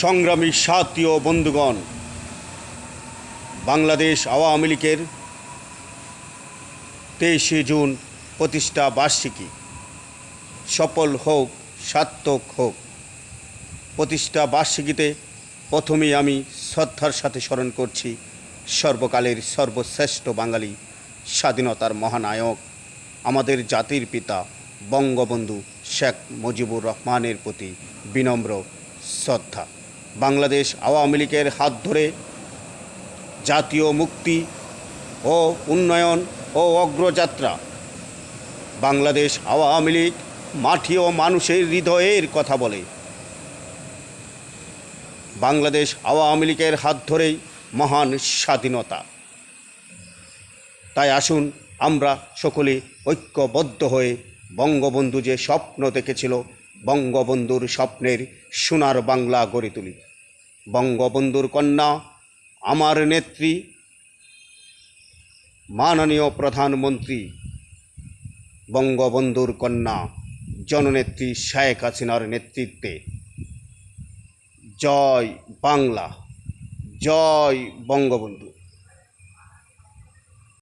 সংগ্রামী সাথী ও বন্ধুগণ, বাংলাদেশ আওয়ামী লীগের 23 জুন প্রতিষ্ঠা বার্ষিকী সফল হোক, সার্থক হোক। প্রতিষ্ঠা বার্ষিকীতে প্রথমেই আমি শ্রদ্ধার সাথে স্মরণ করছি সর্বকালের সর্বশ্রেষ্ঠ বাঙালি স্বাধীনতার মহানায়ক, আমাদের জাতির পিতা বঙ্গবন্ধু শেখ মুজিবুর রহমানের প্রতি বিনম্র শ্রদ্ধা। বাংলাদেশ আওয়ামী লীগের হাত ধরে জাতীয় মুক্তি ও উন্নয়ন ও অগ্রযাত্রা। বাংলাদেশ আওয়ামী লীগ মাটি ও মানুষের হৃদয়ের কথা বলে। বাংলাদেশ আওয়ামী লীগের হাত ধরেই মহান স্বাধীনতা। তাই আসুন আমরা সকলে ঐক্যবদ্ধ হয়ে বঙ্গবন্ধু যে স্বপ্ন দেখেছিল, বঙ্গবন্ধুর স্বপ্নের সোনার বাংলা গড়ে তুলি। বঙ্গবন্ধুর কন্যা, আমার নেত্রী, মাননীয় প্রধানমন্ত্রী, বঙ্গবন্ধুর কন্যা জননেত্রী শেখ হাসিনার নেতৃত্বে জয় বাংলা, জয় বঙ্গবন্ধু।